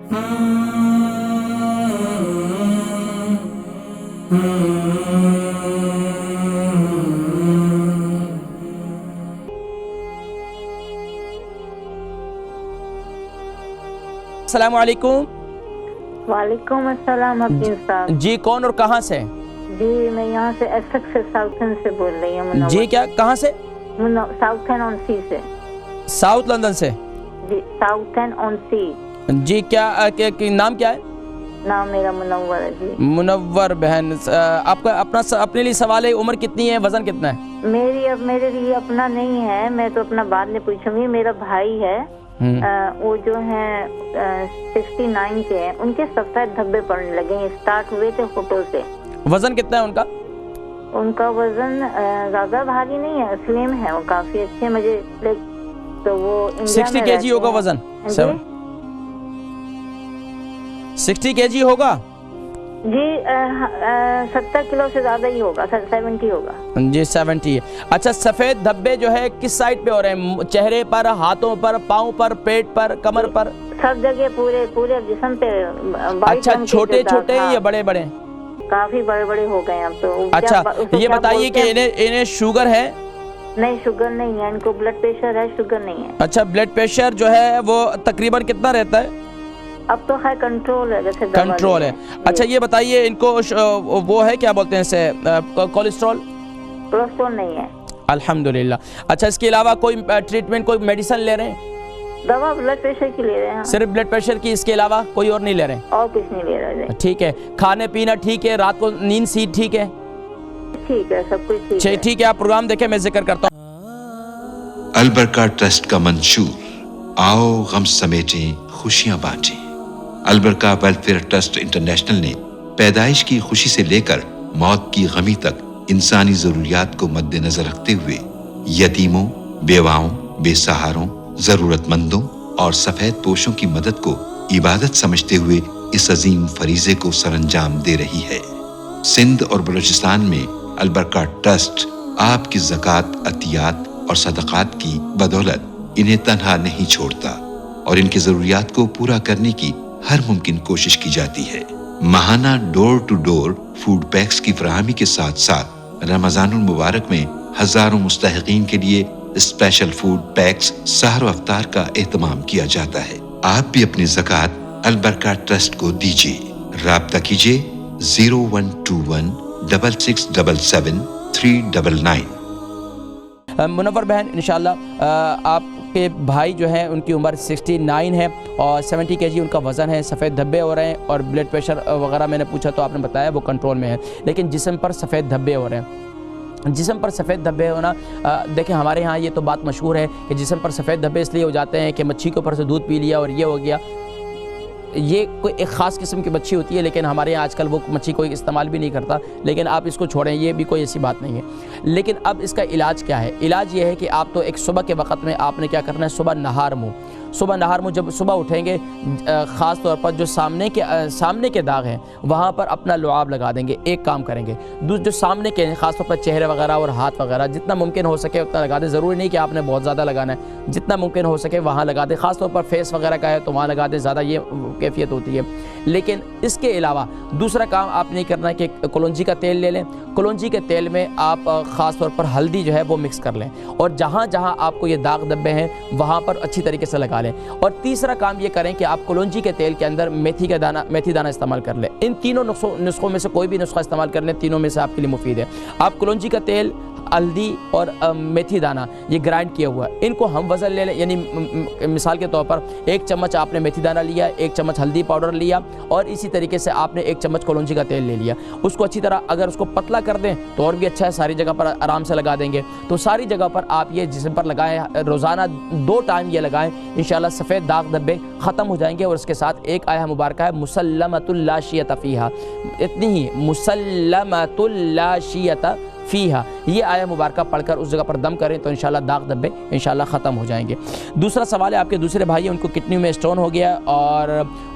अस्सलाम वालेकुम। वालेकुम अस्सलाम हकीम साहब। जी कौन और कहाँ से? जी मैं यहाँ से एसेक्स से साउथन से बोल रही हूँ। जी क्या कहाँ से? साउथन ऑन सी से। साउथ लंदन से? जी साउथन ऑन सी। जी क्या नाम क्या है? नाम मेरा मुनव्वर है जी। मुनव्वर बहन, आपका अपने लिए सवाल है, उम्र कितनी है, वजन कितना है? मेरे लिए अपना नहीं है, मैं तो अपना बाद में पूछूंगी। मेरा भाई है, वो जो है 69 के हैं, उनके सफेद धब्बे पड़ने लगे, स्टार्ट हुए थे फोटो से। वजन कितना है उनका? उनका वजन ज्यादा भारी नहीं है, स्लिम है, वो काफी अच्छे। मुझे तो वो 60 kg होगा वजन? 60 kg होगा जी। 70 किलो से ज्यादा ही होगा, 70 होगा जी। 70 है। अच्छा, सफेद धब्बे जो है किस साइड पे हो रहे हैं? चेहरे पर, हाथों पर, पाँव पर, पेट पर, कमर पर? सब जगह, पूरे जिस्म पे। अच्छा, छोटे छोटे या बड़े बड़े? काफी बड़े बड़े हो गए अब तो। अच्छा ये बताइए कि इन्हें शुगर है? नहीं, शुगर नहीं है इनको, ब्लड प्रेशर है, शुगर नहीं है। अच्छा, ब्लड प्रेशर जो है वो तकरीबन कितना रहता है? अब तो है कंट्रोल है, जैसे कंट्रोल है। अच्छा ये बताइए, इनको वो है क्या बोलते हैं इसे, कोलेस्ट्रॉल? कोलेस्ट्रॉल नहीं है अल्हम्दुलिल्लाह। अच्छा, इसके अलावा कोई ट्रीटमेंट, कोई मेडिसिन ले रहे हैं? दवा ब्लड प्रेशर की ले रहे हैं। सिर्फ ब्लड प्रेशर की, इसके अलावा कोई और नहीं ले रहे हैं? और कुछ नहीं ले रहे। ठीक है। खाने पीना ठीक है? रात को नींद सी ठीक है? ठीक है, सब कुछ ठीक है। आप प्रोग्राम देखें, मैं जिक्र करता हूँ। अल बरका ट्रस्ट का मंशूर, आओ गम समेटें खुशियां बांटें। अल बरका वेलफेयर ट्रस्ट इंटरनेशनल ने पैदाइश की खुशी से लेकर मौत की गमी तक इंसानी जरूरियात को मद्देनजर रखते हुए यतीमों, बेवाओं, बेसहारों, जरूरतमंदों और सफेद पोशों की मदद को इबादत समझते हुए इस अजीम फरीजे को सरअंजाम दे रही है। सिंध और बलूचिस्तान में अल बरका ट्रस्ट आपकी ज़कात, अतियात और सदक़ात की बदौलत इन्हें तन्हा नहीं छोड़ता और इनकी ज़रूरियात को पूरा करने की हर मुमकिन कोशिश की जाती है। माहाना door to door food packs की फराहमी के साथ साथ रमज़ानुल मुबारक में हजारों मुस्तहिकीन के लिए स्पेशल फूड पैक्स सहर व अफ्तार का एहतमाम किया जाता है। आप भी अपनी ज़कात अल बरका ट्रस्ट को दीजिए। राब्ता कीजिए 0121 6677 399। मुनव्वर बहन, इंशाल्लाह आपके भाई जो हैं उनकी उम्र 69 है और 70 kg उनका वज़न है, सफ़ेद धब्बे हो रहे हैं और ब्लड प्रेशर वगैरह मैंने पूछा तो आपने बताया वो कंट्रोल में है, लेकिन जिस्म पर सफ़ेद धब्बे हो रहे हैं। जिस्म पर सफ़ेद धब्बे होना, देखें हमारे यहाँ ये तो बात मशहूर है कि जिस्म पर सफ़ेद धब्बे इसलिए हो जाते हैं कि मच्छी के ऊपर से दूध पी लिया और ये हो गया। ये कोई एक ख़ास किस्म की मच्छी होती है, लेकिन हमारे यहाँ आजकल वो मच्छी कोई इस्तेमाल भी नहीं करता, लेकिन आप इसको छोड़ें, ये भी कोई ऐसी बात नहीं है। लेकिन अब इसका इलाज क्या है? इलाज ये है कि आप तो एक सुबह के वक़्त में आपने क्या करना है, सुबह नहार मुँह जब सुबह उठेंगे, ख़ास तौर पर जो सामने के दाग हैं वहाँ पर अपना लुआब लगा देंगे। एक काम करेंगे, जो सामने के ख़ास तौर पर चेहरे वगैरह और हाथ वगैरह जितना मुमकिन हो सके उतना लगा दें। ज़रूरी नहीं कि आपने बहुत ज़्यादा लगाना है, जितना मुमकिन हो सके वहाँ लगा दें। ख़ास तौर पर फेस वगैरह का है तो वहाँ लगा दें, ज़्यादा ये कैफियत होती है। लेकिन इसके अलावा दूसरा काम आप नहीं करना है कि कलौंजी का तेल ले लें। कलौंजी के तेल में आप ख़ास तौर पर हल्दी जो है वो मिक्स कर लें और जहाँ जहाँ आपको ये दाग धब्बे हैं वहाँ पर अच्छी तरीके से लगा लें। और तीसरा काम ये करें कि आप कलौंजी के तेल के अंदर मेथी दाना इस्तेमाल कर लें। इन तीनों नुस्खों में से कोई भी नुस्खा इस्तेमाल कर लें, तीनों में से आपके लिए मुफीद है। आप कलौंजी का तेल, हल्दी और मेथी दाना ये ग्राइंड किया हुआ है, इनको हम वज़न ले लें। यानी मिसाल के तौर पर 1 चम्मच आपने मेथी दाना लिया, 1 चम्मच हल्दी पाउडर लिया और इसी तरीके से आपने 1 चम्मच कलौंजी का तेल ले लिया। उसको अच्छी तरह अगर उसको पतला कर दें तो और भी अच्छा है, सारी जगह पर आराम से लगा देंगे। तो सारी जगह पर आप ये जिस्म पर लगाएं, रोज़ाना 2 टाइम ये लगाएं, इंशाल्लाह सफ़ेद दाग धब्बे ख़त्म हो जाएंगे। और इसके साथ एक आया मुबारक है, मुसल्लमतुल ला शियत फ़ीहा, इतनी ही, मुसल्लमतुल ला शियत فیہا، یہ آیہ مبارکہ پڑھ کر اس جگہ پر دم کریں تو انشاءاللہ داغ دھبے انشاءاللہ ختم ہو جائیں گے۔ دوسرا سوال ہے آپ کے دوسرے بھائی ہیں، ان کو کڈنی میں اسٹون ہو گیا اور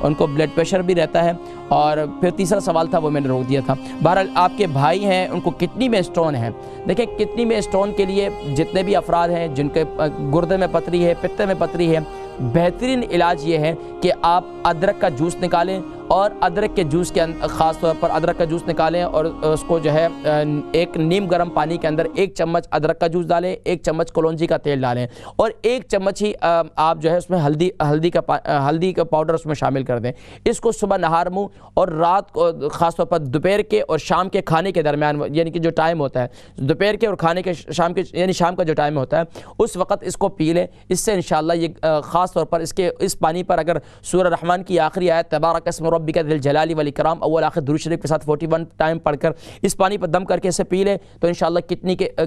ان کو بلڈ پریشر بھی رہتا ہے، اور پھر تیسرا سوال تھا وہ میں نے روک دیا تھا۔ بہرحال آپ کے بھائی ہیں، ان کو کڈنی میں اسٹون ہے۔ دیکھیں کڈنی میں اسٹون کے لیے جتنے بھی افراد ہیں جن کے گردے میں پتھری ہے، پتے میں پتھری ہے، بہترین علاج یہ ہے کہ آپ ادرک کا جوس نکالیں، اور ادرک کے جوس کے خاص طور پر ادرک کا جوس نکالیں اور اس کو جو ہے ایک نیم گرم پانی کے اندر 1 چمچ ادرک کا جوس ڈالیں، 1 چمچ کلونجی کا تیل ڈالیں، اور 1 چمچ ہی آپ جو ہے اس میں ہلدی کا پاؤڈر اس میں شامل کر دیں۔ اس کو صبح نہار منہ اور رات کو خاص طور پر دوپہر کے اور شام کے کھانے کے درمیان، یعنی کہ جو ٹائم ہوتا ہے دوپہر کے اور کھانے کے شام کے، یعنی شام کا جو ٹائم ہوتا ہے اس وقت اس کو پی لیں۔ اس سے انشاءاللہ یہ خاص طور پر اس پانی پر اگر سورہ رحمان کی آخری آیت تبارک اسم ربک ذی الجلال والاکرام اول آخر درود شریف کے ساتھ 41 ٹائم پڑھ کر اس پانی پر دم کر کے اسے پی لیں تو انشاءاللہ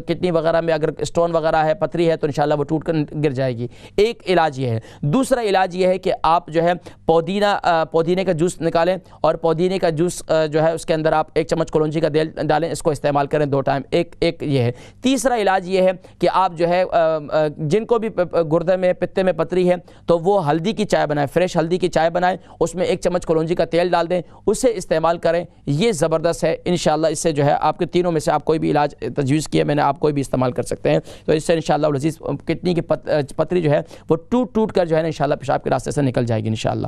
کڈنی وغیرہ میں اگر اسٹون وغیرہ ہے، پتھری ہے، تو انشاءاللہ وہ ٹوٹ کر گر جائے گی۔ ایک علاج یہ ہے۔ دوسرا علاج یہ ہے کہ آپ جو ہے پودینے کا جوس نکالیں، اور پودینے کا جوس جو ہے اس کے اندر آپ 1 چمچ کلونجی کا تیل ڈالیں، اس کو استعمال کریں 2 ٹائم۔ ایک یہ ہے۔ تیسرا علاج یہ ہے کہ آپ جو ہے جن کو بھی گردے میں پتے میں پتھری ہے تو وہ ہلدی کی چائے بنائیں، فریش ہلدی کی چائے بنائیں، اس میں 1 چمچ کلونجی کا تیل ڈال دیں، اسے استعمال کریں۔ یہ زبردست ہے انشاءاللہ۔ اس سے جو ہے آپ کے تینوں میں سے آپ کوئی بھی علاج تجویز کیا میں نے، آپ کوئی بھی استعمال کر سکتے ہیں، تو اس سے انشاءاللہ العزیز کڈنی کی پتھری جو ہے وہ ٹوٹ کر جو ہے انشاءاللہ پیشاب کے راستے سے نکل جائے گی انشاءاللہ۔